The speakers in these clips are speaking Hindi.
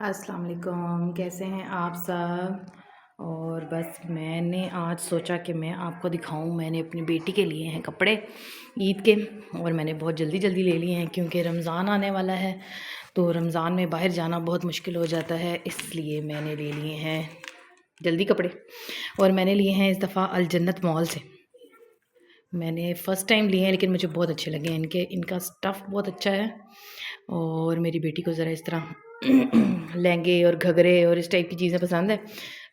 अस्सलाम वालेकुम, कैसे हैं आप सब। और बस मैंने आज सोचा कि मैं आपको दिखाऊं, मैंने अपनी बेटी के लिए हैं कपड़े ईद के। और मैंने बहुत जल्दी जल्दी ले लिए हैं क्योंकि रमज़ान आने वाला है, तो रमज़ान में बाहर जाना बहुत मुश्किल हो जाता है, इसलिए मैंने ले लिए हैं जल्दी कपड़े। और मैंने लिए हैं इस दफ़ा अल जन्नत मॉल से। मैंने फ़र्स्ट टाइम लिए हैं लेकिन मुझे बहुत अच्छे लगे हैं, इनका स्टफ़ बहुत अच्छा है। और मेरी बेटी को ज़रा इस तरह लहंगे और घघरे और इस टाइप की चीज़ें पसंद है।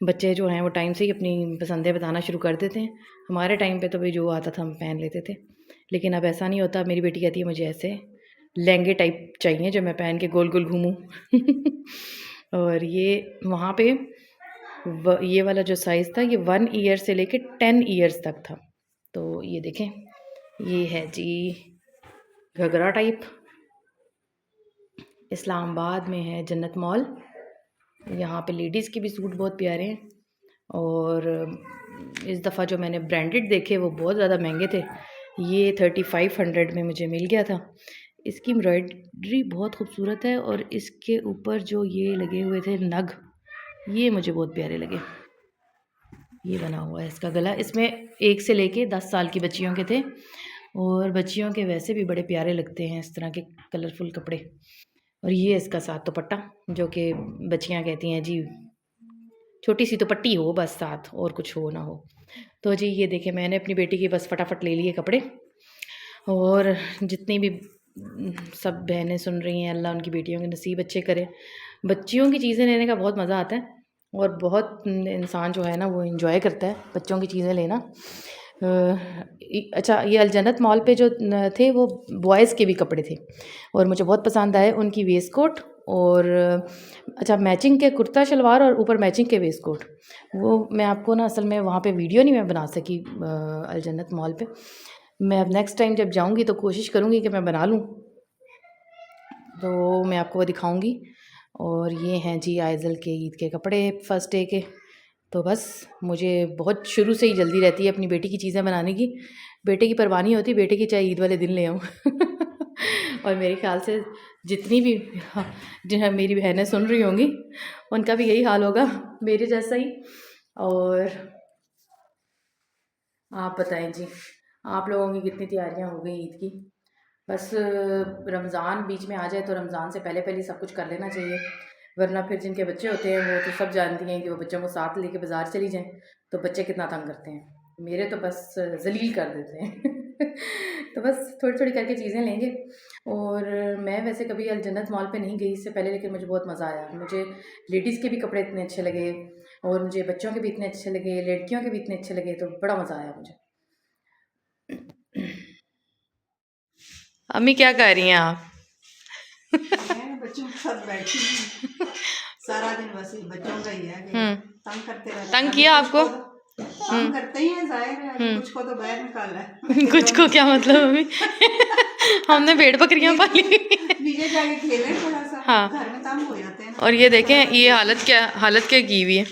बच्चे जो हैं वो टाइम से ही अपनी पसंदें बताना शुरू कर देते हैं। हमारे टाइम पे तो भाई जो आता था हम पहन लेते थे, लेकिन अब ऐसा नहीं होता। मेरी बेटी कहती है मुझे ऐसे लहंगे टाइप चाहिए जो मैं पहन के गोल गोल घूमूं। और ये वहाँ पे ये वाला जो साइज़ था ये 1 ईयर से लेके 10 ईयर्स तक था। तो ये देखें, ये है जी घघरा टाइप, इस्लामाबाद में है जन्नत मॉल। यहाँ पे लेडीज़ के भी सूट बहुत प्यारे हैं। और इस दफ़ा जो मैंने ब्रांडेड देखे वो बहुत ज़्यादा महंगे थे। ये 3500 में मुझे मिल गया था। इसकी एम्ब्रॉयडरी बहुत खूबसूरत है और इसके ऊपर जो ये लगे हुए थे नग, ये मुझे बहुत प्यारे लगे। ये बना हुआ है इसका गला। इसमें 1 से लेके 10 साल की बच्चियों के थे, और बच्चियों के वैसे भी बड़े प्यारे लगते हैं इस तरह के कलरफुल कपड़े। और ये इसका साथ दुपट्टा, जो कि बच्चियाँ कहती हैं जी छोटी सी तो पट्टी हो बस साथ, और कुछ हो ना हो। तो जी ये देखें, मैंने अपनी बेटी की बस फटाफट ले लिए कपड़े। और जितनी भी सब बहनें सुन रही हैं, अल्लाह उनकी बेटियों के नसीब अच्छे करे। बच्चियों की चीज़ें लेने का बहुत मज़ा आता है, और बहुत इंसान जो है ना वो इन्जॉय करता है बच्चों की चीज़ें लेना। अच्छा, ये अलजन्नत मॉल पे जो थे वो बॉयज़ के भी कपड़े थे, और मुझे बहुत पसंद आए उनकी वेस्ट कोट। और अच्छा, मैचिंग के कुर्ता शलवार और ऊपर मैचिंग के वेस्ट कोट। वो मैं आपको ना असल में वहाँ पे वीडियो नहीं मैं बना सकी अलजन्नत मॉल पे। मैं अब नेक्स्ट टाइम जब जाऊँगी तो कोशिश करूँगी कि मैं बना लूँ, तो मैं आपको वो दिखाऊँगी। और ये हैं जी आइज़ल के ईद के कपड़े फ़र्स्ट डे के। तो बस मुझे बहुत शुरू से ही जल्दी रहती है अपनी बेटी की चीज़ें बनाने की। बेटे की परवाह नहीं होती, बेटे की चाहे ईद वाले दिन ले आऊँ। और मेरे ख़्याल से जितनी भी जो मेरी बहनें सुन रही होंगी उनका भी यही हाल होगा, मेरे जैसा ही। और आप बताएं जी, आप लोगों की कितनी तैयारियां हो गई ईद की। बस रमज़ान बीच में आ जाए तो रमज़ान से पहले पहले सब कुछ कर लेना चाहिए, वरना फिर जिनके बच्चे होते हैं वो तो सब जानती हैं कि वो बच्चों को साथ लेके बाज़ार चली जाएं तो बच्चे कितना तंग करते हैं। मेरे तो बस ज़लील कर देते हैं। तो बस थोड़ी थोड़ी करके चीज़ें लेंगे। और मैं वैसे कभी अल जन्नत मॉल पे नहीं गई इससे पहले, लेकिन मुझे बहुत मज़ा आया। मुझे लेडीज़ के भी कपड़े इतने अच्छे लगे, और मुझे बच्चों के भी इतने अच्छे लगे, लड़कियों के भी इतने अच्छे लगे, तो बड़ा मज़ा आया मुझे। अम्मी क्या कर रही हैं आप? मैं बच्चों के साथ बैठी हूँ। सारा दिन बस बच्चों का ही है कि तंग करते रहते तंग हैं। किया कुछ आपको? को तो तंग करते ही हैं, जाहिर है। अभी कुछ को तो बाहर निकाला है। कुछ को क्या मतलब अम्मी? हमने भेड़ बकरियां पाली। नीचे जाके खेले थोड़ा सा, हाँ, घर में तंग हो जाते हैं ना। और ये देखें ये हालत क्या की हुई है।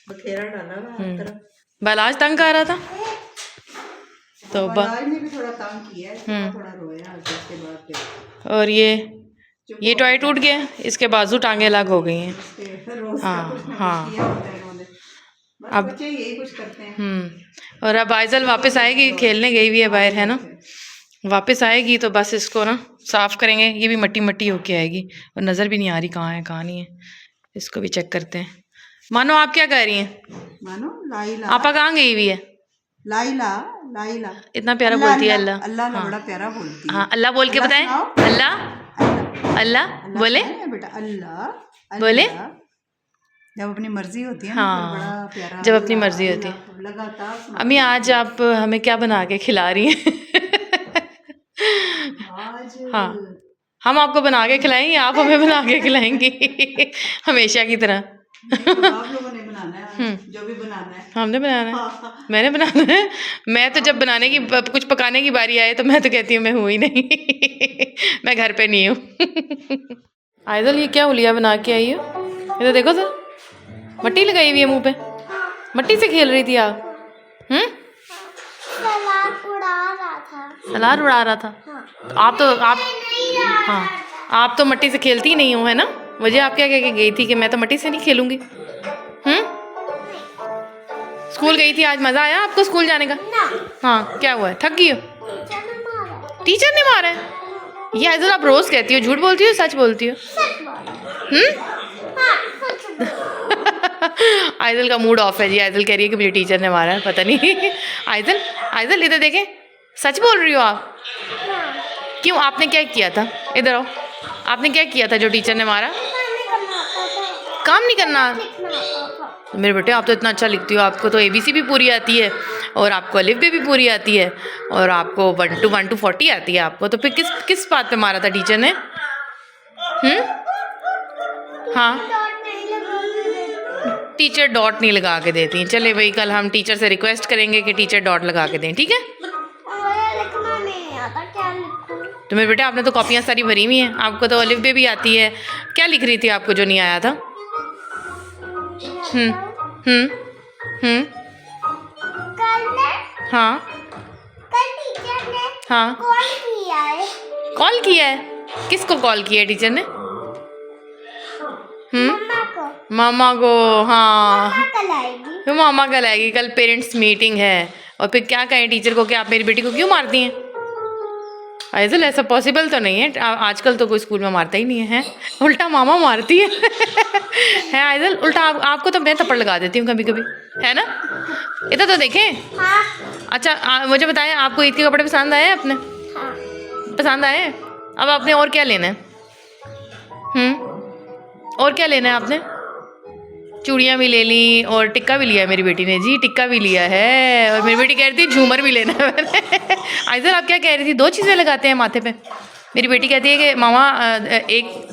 बखेरा डाला हुआ है हर तरफ। बालाज तंग कर रहा था तो बालाज ने भी थोड़ा तंग किया है, थोड़ा थोड़ा रोया उसके बाद फिर और ये टॉय टूट गया, इसके बाजू टांगे अलग हो गई हैं। रोज का हाँ कुछ ना हाँ। कुछ किया होता है इन्होंने। बस अब बच्चे यही कुछ करते हैं। और अब आइजल वापस आएगी, खेलने गई हुई है बाहर, है ना। वापस आएगी तो बस इसको ना साफ़ करेंगे। ये भी मट्टी मट्टी होके आएगी और नज़र भी नहीं आ रही कहाँ है कहाँ नहीं है। इसको भी चेक करते हैं। मानो आप क्या कह रही हैं? मानो लाइला, आपा कहाँ गई हुई है? लाइला, लाइला इतना प्यारा अल्लाह बोलती है अल्लाह अल्लाह। अल्लाह हाँ बड़ा प्यारा बोलती है। हाँ, अल्लाह बोल के अल्लाह बताएं। सुनाओ। अल्लाह अल्लाह अल्लाह अल्लाह बोले सुनाए बेटा, अल्लाह बोले। अल्लाह। जब अपनी मर्जी होती है ना फिर बड़ा हाँ, प्यारा जब अपनी अल्लाह मर्जी होती है। अल्लाह लगातार अम्मी सुनाती आज रहती है। आप हमें क्या बना के खिला रही हैं? आज हाँ, हम आपको बना के खिलाएं या आप हमें बना के खिलाएंगी? हमेशा की तरह। नहीं, तो आप लोगों ने बनाना है आज, जो भी बनाना है। हमने बनाना है, हाँ, मैंने बनाना है। मैं तो जब आपने बनाने की बनाना है। कुछ पकाने की बारी आए तो मैं तो कहती हूँ मैं हूँ ही नहीं। मैं घर पे नहीं हूँ। आयदल ये क्या हुलिया बना के आई हो? ये तो देखो सर, मट्टी लगाई हुई है मुंह पे। मट्टी से खेल रही थी आप? सलाद उड़ा रहा था। सलाद उड़ा रहा था? हाँ। आप तो आप हाँ, आप तो मट्टी से खेलती ही नहीं हो, है ना। मुझे आप क्या कह के गई थी कि मैं तो मट्टी से नहीं खेलूंगी? स्कूल गई थी आज, मज़ा आया आपको स्कूल जाने का? ना हाँ, क्या हुआ है, थक गई हो? टीचर ने मारा। टीचर ने मारा है? ये आइजल आप रोज़ कहती हो, झूठ बोलती हो सच बोलती हो? सच बोल। हम्म हाँ सच बोल। आइजल का मूड ऑफ है जी। आइजल कह रही है कि मुझे टीचर ने मारा है, पता नहीं। आइजल, आइजल इधर देखें, सच बोल रही हो आप? हाँ क्यों, आपने क्या किया था? इधर आओ, आपने क्या किया था जो टीचर ने मारा? काम नहीं करना आता था, काम नहीं करना? लिखना आता था। मेरे बेटे, आप तो इतना अच्छा लिखती हो, आपको तो ABC भी पूरी आती है, और आपको अलिफ बे भी पूरी आती है, और आपको 1 to 40 आती है आपको, तो फिर किस किस बात पे मारा था टीचर ने? हाँ, डॉट नहीं लगाने देते। टीचर डॉट नहीं लगा के देती। चले भाई, कल हम टीचर से रिक्वेस्ट करेंगे कि टीचर डॉट लगा के दें, ठीक है? मुझे लिखना नहीं आता, क्या लिखूं? तो मेरे बेटे, आपने तो कॉपियाँ सारी भरी हुई हैं, आपको तो अलिफ बे भी आती है। क्या लिख रही थी आपको जो नहीं आया था? हम्म हम्म कल ने हाँ कल टीचर ने हाँ, कॉल किया है। कॉल किया है? किसको कॉल किया है टीचर ने? मम्मा को। मामा को? हाँ, मम्मा कल आएगी। तो मामा कल आएगी, कल पेरेंट्स मीटिंग है, और फिर क्या कहें टीचर को कि आप मेरी बेटी को क्यों मारती हैं? आइजल, ऐसा पॉसिबल तो नहीं है, आजकल तो कोई स्कूल में मारता ही नहीं है, उल्टा मामा मारती है। है आइजल, उल्टा आपको तो मैं थप्पड़ लगा देती हूँ कभी कभी, है ना? इधर तो देखें। हाँ अच्छा, मुझे बताएं, आपको ईद के कपड़े पसंद आए अपने? हाँ पसंद आए? अब आपने और क्या लेना है? और क्या लेना है आपने? चूड़ियाँ भी ले ली और टिक्का भी लिया है मेरी बेटी ने जी, टिक्का भी लिया है, और मेरी बेटी कह रही थी झूमर भी लेना है मैंने। आइजल, आप क्या कह रही थी? 2 चीज़ें लगाते हैं माथे पे? मेरी बेटी कहती है कि मामा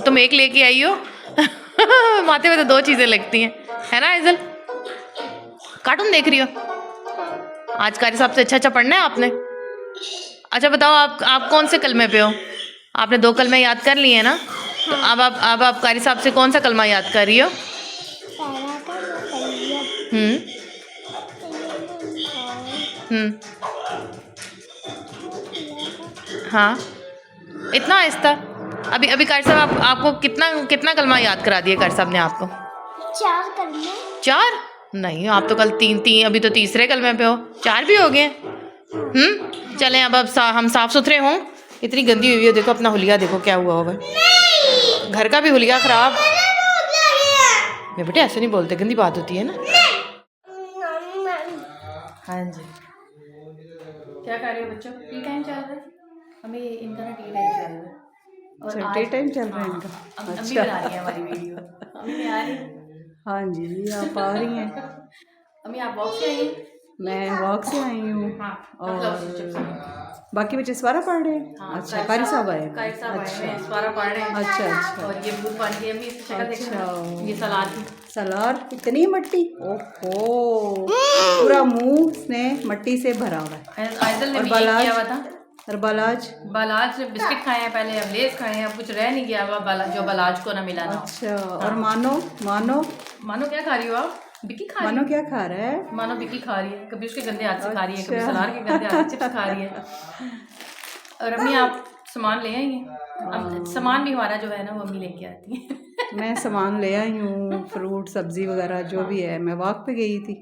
तुम एक लेके आई हो। माथे पे तो 2 चीज़ें लगती हैं, है ना आइजल? कार्टून देख रही हो? आज कारी साहब से अच्छा पढ़ना है आपने? अच्छा बताओ, आप कौन से कलमे पे हो? आपने 2 कलमे याद कर लिए हैं ना? तो अब आप कारी साहब से कौन सा कलमा याद कर रही हो? पहला का तैयब हम्म हम्म हाँ, इतना आहिस्ता? अभी अभी कारी साहब आपको कितना कलमा याद करा दिया कारी साहब ने आपको? 4 करने। 4? नहीं, आप तो कल 3 अभी तो तीसरे कलमे पे हो, 4 भी हो गए। चलें, अब हम साफ सुथरे हों। इतनी गंदी हुई है, देखो अपना हुलिया, देखो क्या हुआ होगा। घर का भी हुलिया खराब। मेरे बेटे, ऐसे नहीं बोलते, गंदी बात होती है ना। हाँ जी, क्या कर रहे हो बच्चों? टी टाइम चल रहा है, हमें इनका ना टी टाइम चल रहा है, और टी टाइम चल रहा है इनका। अम्मी बना रही है हमारी वीडियो। अम्मी आ रही है? हाँ जी, आप आ रही हैं। अम्मी, आप वॉक से आई हैं? मैं वॉक से आई हूँ। हाँ, और बाकी बच्चे सवारा पढ़ रहे हैं। हाँ, अच्छा, कारी साहब आए हैं। कारी साहब आए हैं, स्वारा पढ़ रहे हैं। अच्छा अच्छा और ये भूत पानी की अम्मी इसकी शक्ल देखना, अच्छा। ये सलाद की। सलार इतनी मट्टी, ओहो, पूरा मुंह ने मट्टी से भरा हुआ है। आइजल ने और भी यही बालाज? किया हुआ था। और बालाज? बालाज ने बिस्किट खाए हैं पहले, अब लेस खाए हैं, अब कुछ रह नहीं गया हुआ जो बालाज को ना मिला ना। अच्छा, और मानो मानो मानो क्या खा रही हो आप? बिक्की खा रही मानो क्या खा रहा है? मानो बिक्की खा रही है, कभी उसके गंदे हाथ से खा रही है, कभी अच्छा। सलार के गंदे हाथ से चिप्स खा रही है। और अम्मी, आप सामान ले आई हैं? अब सामान भी हमारा जो है ना, वो अम्मी लेके आती है। मैं सामान ले आई हूँ, फ्रूट सब्जी वगैरह जो भी है। मैं वॉक पे गई थी,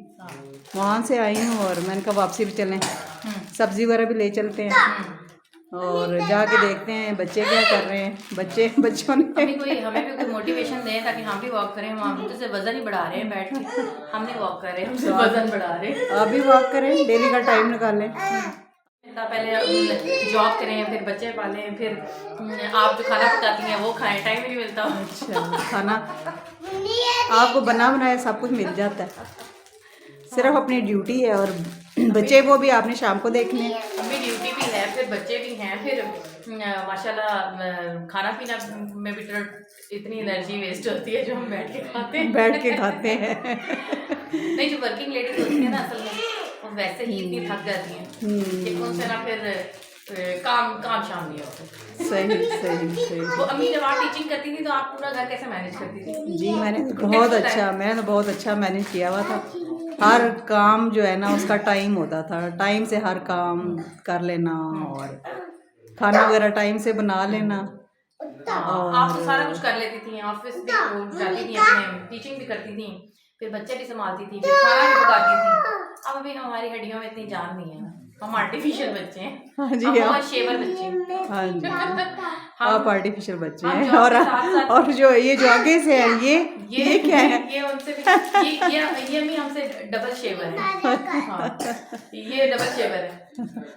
वहाँ से आई हूँ, और मैंने कहा वापसी भी चलें, सब्जी वगैरह भी ले चलते हैं, और जाके देखते हैं बच्चे क्या कर रहे हैं। बच्चों ने हमें भी कोई मोटिवेशन दें ताकि हम भी वॉक करें। हम तो सिर्फ वजन ही बढ़ा रहे हैं बैठ के, हम नहीं वॉक कर रहे, हम सिर्फ वजन बढ़ा रहे हैं। आप भी वॉक करें, डेली का टाइम निकालें। पहले जॉब करें, फिर बच्चे पालें, फिर आप जो खाना पकाती हैं वो खाएं, टाइम ही नहीं मिलता। अच्छा, खाना आपको बना बनाया सब कुछ मिल जाता है, सिर्फ अपनी ड्यूटी है, और बच्चे वो भी आपने शाम को देखने हैं। अम्मी ड्यूटी भी है, फिर बच्चे भी हैं, फिर माशाल्लाह खाना पीना में भी इतनी एनर्जी वेस्ट होती है जो हम बैठ के खाते हैं। नहीं, जो वर्किंग लेडीज होती है ना, असल में वो वैसे ही इतनी थक जाती हैं कि उनसे ना फिर काम शाम नहीं होते। सही। वो अम्मी, जब आप टीचिंग करती थी तो आप पूरा घर कैसे मैनेज करती थी? जी, मैंने तो बहुत अच्छा मैनेज किया हुआ था। हर काम जो है ना, उसका टाइम होता था, टाइम से हर काम कर लेना, और खाना वगैरह टाइम से बना लेना, आप तो सारा कुछ कर लेती थी, ऑफिस भी जाती थी, अपने टीचिंग भी करती थी, फिर बच्चे भी संभालती थी, फिर खाना भी पकाती थी। अब अभी हमारी हड्डियों में इतनी जान नहीं है, हम आर्टिफिशियल बच्चे हैं। हाँ जी, हम हाँ। बहुत शेवर बच्चे हैं। हाँ जी, हम आप आर्टिफिशियल बच्चे हम हैं। जॉब और के साथ-साथ- और जो ये जो आगे से है ये क्या है? ये उनसे भी ये भी हमसे डबल शेवर है। हाँ, ये डबल शेवर है।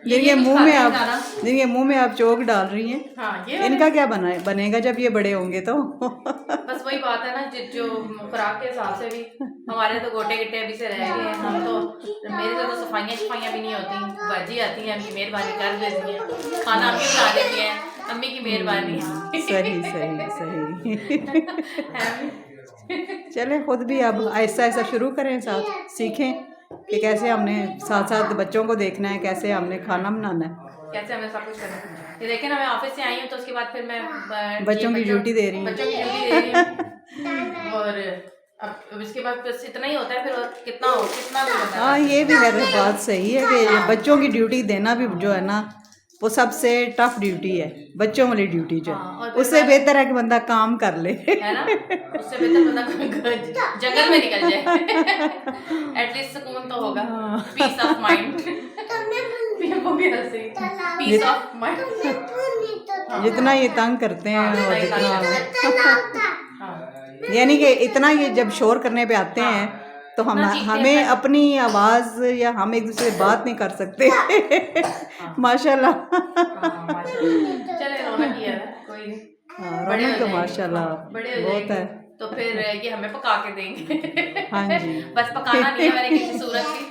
जिनके कुछ मुंह खाते में हैं आप खाना। जिनके मुंह में आप चोक डाल रही हैं, हाँ, ये इनका क्या बनेगा जब ये बड़े होंगे तो? बस वही बात है ना, जो खुराक के हिसाब से भी हमारे तो गोटे गिट्टे अभी से रह गए हैं। हम तो मेरे से तो सफाइयाँ भी नहीं होती, बाजी आती हैं, अम्मी मेहरबानी कर देती हैं, खाना अम्मी बना देती हैं, अम्मी की मेहरबानी। सही सही सही। चलें, खुद भी अब ऐसा ऐसा शुरू करें, साथ सीखें कि कैसे हमने साथ साथ बच्चों को देखना है, कैसे हमने खाना बनाना है, कैसे हमें सब कुछ करना है। ये देखें ना, मैं ऑफिस से आई हूँ तो उसके बाद फिर मैं बच्चों की ड्यूटी दे रही हूँ। बच्चों की ड्यूटी दे रही हूँ। और अब इसके बाद बस इतना ही होता है, फिर और कितना भी होता है। हाँ, ये भी मेरी बात सही है कि बच्चों की ड्यूटी देना भी जो है ना, वो सबसे टफ ड्यूटी है, बच्चों वाली ड्यूटी जो हाँ, और है। फिर उससे बेहतर है कि बंदा काम कर ले, है ना, उससे बेहतर बंदा जंगल में निकल जाए, एटलीस्ट सुकून तो होगा, peace of mind. Peace of mind. जितना ये तंग करते हैं हाँ, और जितना ये जितना यानी कि इतना ये जब शोर करने पे आते हैं तो हमें अपनी आवाज़ या हम एक दूसरे से बात नहीं कर सकते। माशाल्लाह। चले रौनक ही है, कोई नहीं। हाँ, बड़े रौनक हो तो जाएंगे, माशाल्लाह बड़े हो बहुत जाएंगे, है। तो फिर ये हमें पका के देंगे। हाँ जी। बस पकाना नहीं है, मैंने किसी सूरत की,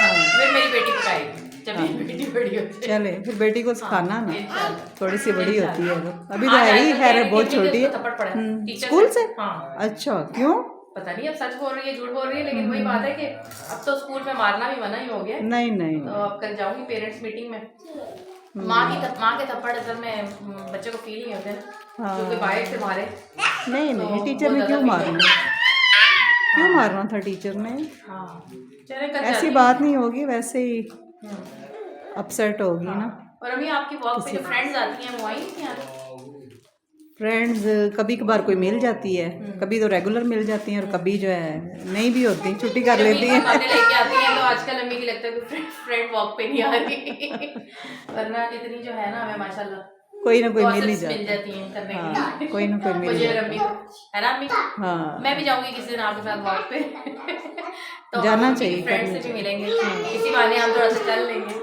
फिर मेरी बेटी पकाएगी जब मेरी बेटी बड़ी होती है। चले, फिर बेटी को सिखाना ना, इंशाल्लाह। थोड़ी सी बड़ी होती है वो, अभी तो आज है ही, आजकल खैर कहने बहुत के लिए छोटी उसको थप्पड़ पड़ा है, है। टीचर स्कूल से? हाँ, अच्छा, क्यों? पता नहीं अब सच बोल रही है झूठ बोल रही है, लेकिन वही बात है कि अब तो स्कूल में मारना भी मना ही हो गया है। नहीं नहीं, तो अब कल जाऊंगी पेरेंट्स मीटिंग में। माँ के थप्पड़ असल में बच्चे को फील नहीं होते ना, हाँ। जो कोई बाइक से मारे। नहीं नहीं, तो टीचर वो ने क्यों ज़्यादा मारना, क्यों मारना था टीचर ने? हाँ, चले कल ऐसी जाती बात नहीं होगी, वैसे ही हूँ। अपसेट होगी ना। और अम्मी आपकी वॉक पे जो फ्रेंड्स आती हैं वो आई नहीं यहाँ? फ्रेंड्स कभी कभार कोई मिल जाती है, कभी तो रेगुलर मिल जाती हैं और कभी जो है नहीं भी होती, छुट्टी कर लेती हैं। खाने लेके आती हैं तो आजकल अम्मी की लगता है कि फ्रेंड वॉक पे नहीं आ रही। वरना इतनी जो है ना, हमें माशाल्लाह कोई ना कोई मिल ही मिल जाता है। जाती हैं करने के हाँ, लिए। कोई ना कोई मिल मुझे और जाता अम्मी को, है ना अम्मी? हाँ, मैं भी जाऊंगी किसी दिन आपके साथ वॉक पे। तो जाना चाहिए, फ्रेंड से भी मिलेंगे, इसी बहाने हम थोड़ा सा चल लेंगे,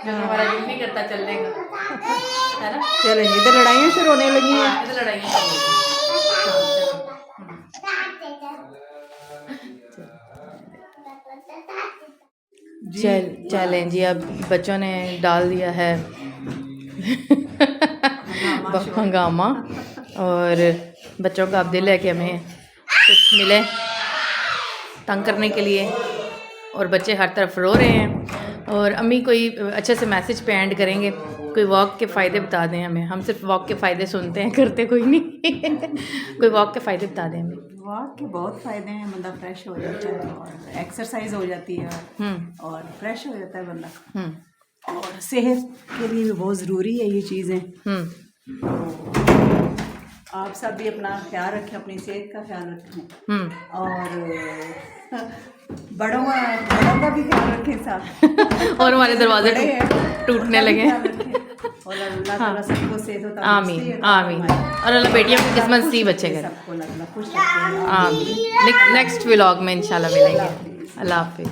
जो हमारा दिल नहीं करता चलने का, है ना? चलें, इधर लड़ाइयाँ शुरू होने लगी हैं। हाँ, इधर लड़ाइयाँ शुरू हो गई। चलें जी, अब बच्चों ने डाल दिया है हंगामा, और बच्चों का अब दिल है कि हमें कुछ मिले तंग करने के लिए, और बच्चे हर तरफ रो रहे हैं। और अम्मी कोई अच्छे से मैसेज पे एंड करेंगे, कोई वॉक के फ़ायदे बता दें हमें, हम सिर्फ वॉक के फ़ायदे सुनते हैं, करते कोई नहीं। कोई वॉक के फ़ायदे बता दें हमें। वॉक के बहुत फ़ायदे हैं, बंदा फ्रेश हो जाता है और एक्सरसाइज हो जाती है और फ्रेश हो जाता है बंदा, और सेहत के लिए भी बहुत ज़रूरी है ये चीज़ें। आप सब भी अपना ख्याल रखें, अपनी सेहत का ख्याल रखें, और बड़ों का भी ख्याल रखें साथ। और हमारे दरवाजे टूटने लगे। और अल्लाह ताला सबको सेहत और आमीन तंदुरुस्ती आमीन, और अल्लाह बेटियों की किस्मत सी बच्चे करें। सबको अल्लाह खुश रखे। आमीन। नेक्स्ट व्लॉग में इंशाल्लाह मिलेंगे। अल्लाह हाफिज़।